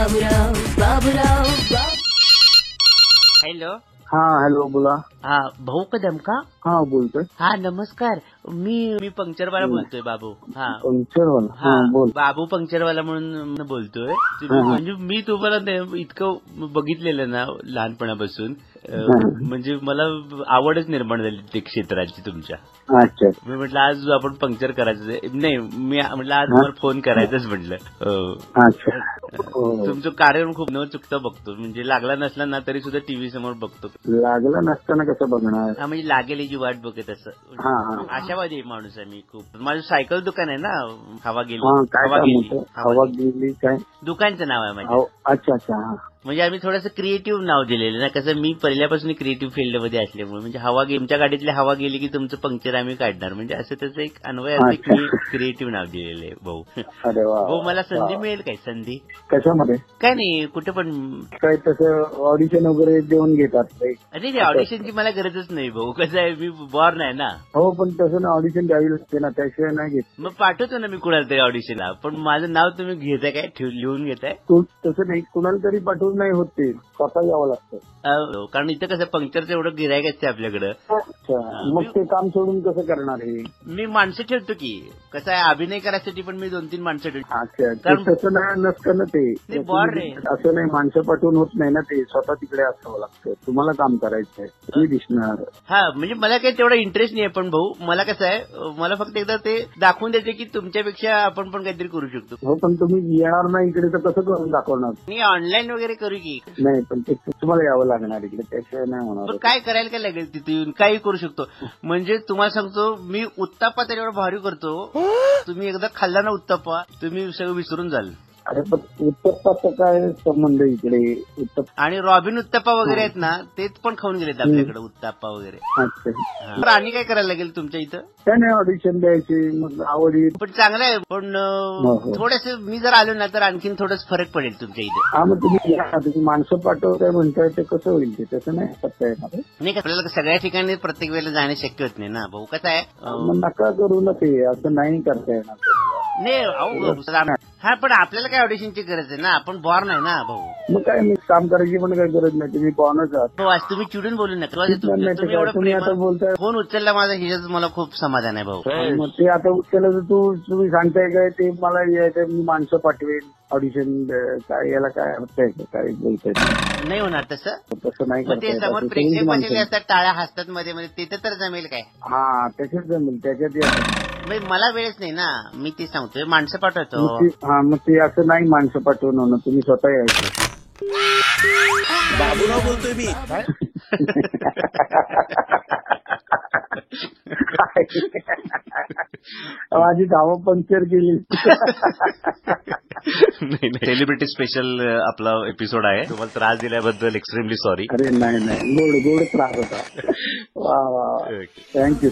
Hello. हा hello बोला. हा भाऊ कदम का? हा बोलतोय. हा नमस्कार. मी पंक्चरवाला बोलतोय बाबू. हा पंक्चरवाला. हा बोल. बाबू पंक्चरवाला म्हणून बोलतोय. म्हणजे मी तुम्हाला इतकं बघितलेलं ना लहानपणापासून, म्हणजे मला आवडच निर्माण झाली ते क्षेत्राची तुमच्या. अच्छा. मी म्हटलं आज आपण पंक्चर करायचं नाही, मी म्हटलं आज तुम्हाला फोन करायचंच म्हटलं. अच्छा. तुमचं कार्यक्रम खूप न चुकता बघतो, म्हणजे लागला नसला ना तरी सुद्धा टीव्ही समोर बघतो. लागला नसताना कसं बघणार. हा म्हणजे लागेल याची वाट बघत असं. आशावादी माणूस आहे मी खूप. माझं सायकल दुकान आहे ना, हवा गेली काय दुकानचं नाव आहे माझं. अच्छा अच्छा. म्हणजे आम्ही थोडंसं क्रिएटिव्ह नाव दिलेलं ना, कसं मी पहिल्यापासून क्रिएटिव्ह फील्डमध्ये असल्यामुळे, म्हणजे तुमच्या गाडीतली हवा गेली की तुमचं पंक्चर आम्ही काढणार, म्हणजे असं त्याचं एक अन्वय असं क्रिएटिव्ह नाव दिलेलं आहे भाऊ. अरे वा. भाऊ मला संधी मिळेल काय? संधी कशामध्ये? काय नाही, कुठे पण काय तसं ऑडिशन वगैरे देऊन घेतात. नाही ऑडिशनची मला गरजच नाही भाऊ. कसं आहे मी बॉर्न आहे ना. हो पण तसं ना ऑडिशन द्यावी लागते ना, त्याशिवाय नाही घेत. मग पाठवतो ना मी कुणाला तरी ऑडिशनला, पण माझं नाव तुम्ही घेताय काय? लिहून घेताय? तसं नाही, कुणाला तरी पाठवून नाही होत, ते स्वतः यावं लागतं. कारण इथं कसं पंक्चरचं एवढं गिरायक असते आपल्याकडं. अच्छा. मग ते काम सोडून कसं करणार हे? मी माणसं ठेवतो की, कसं आहे अभिनय करायसाठी पण मी 2-3 माणसं ठेवतो. अच्छा. तसं नाही नसतं ना ते बॉर्ड आहे. असं नाही, माणसं पाठवून होत नाही ना, ते स्वतः तिकडे असावं लागतं. तुम्हाला काम करायचं आहे, तुम्ही दिसणार. हा म्हणजे मला काही तेवढा इंटरेस्ट नाही आहे, पण भाऊ मला कसं आहे, मला फक्त एकदा ते दाखवून द्यायचे की तुमच्यापेक्षा आपण पण काहीतरी करू शकतो. हो पण तुम्ही येणार नाही इकडे तर कसं करून दाखवणार? मी ऑनलाईन वगैरे करू की. नाही पण ते तुम्हाला यावं लागणार इकडे, त्याशिवाय नाही होणार. पण काय करायला काय लागेल तिथे येऊन? काही करू शकतो. म्हणजे तुम्हाला सांगतो, मी उत्तापा तर एवढा भारी करतो, तुम्ही एकदा खाल्ला ना उत्तापा, तुम्ही सगळं विसरून जाल. अरे पण उत्तप्पाचा काय संबंध इकडे? आणि रॉबिन उत्तप्पा वगैरे आहेत ना, तेच पण खाऊन गेलेत आपल्याकडे उत्तप्पा वगैरे. अच्छा. आणि काय करायला लागेल तुमच्या इथं? काय नाही, ऑडिशन द्यायची, मग आवड येईल. पण चांगलं आहे, पण थोडस मी जर आलो ना तर आणखीन थोडंच फरक पडेल तुमच्या इथे. हा मग तुम्ही माणसं पाठवताय म्हणताय, ते कसं होईल? ते तसं नाही करता येणार. नाही, आपल्याला सगळ्या ठिकाणी प्रत्येक वेळेला जाणं शक्य होत नाही ना भाऊ. कसं आहे, मग नका करू ना, ते असं नाही करता येणार. नाही हा, पण आपल्याला काय ऑडिशनची गरज आहे ना, आपण बॉर्न आहे ना भाऊ. मग काय, मी काम करायची पण काही गरज नाही, तुम्ही बॉर्नच आहात. हो, आज तुम्ही चिडून बोलू नका. तुम्ही आता बोलताय. फोन उचलला माझा, ह्याच्यात मला खूप समाधान आहे भाऊ. मग ते आता उचललं तर तुम्ही सांगताय काय, ते मला यायचं, मी माणसं पाठवेन ऑडिशन, काय याला काय अर्थ आहे? काय बोलताय? नाही होणार तसं नाही. ते समोर प्रेक्षक बसलेले असतात, टाळ्या हसतात मध्ये मध्ये, तिथे तर जमेल काय? हा त्याच्यात जमेल, त्याच्यात मला वेळच नाही ना, मी ते सांगतोय माणसं पाठवतो. हा मग ते असं नाही, माणसं पाठवून ना, तुम्ही स्वतः यायचं. बाबूराव बोलतोय मी. माझी धावं पंक्चर केली. नाही, सेलिब्रिटी स्पेशल आपला एपिसोड आहे. तुम्हाला त्रास दिल्याबद्दल एक्स्ट्रीमली सॉरी. अरे नाही, गोड त्रास होता. वा वा, थँक्यू.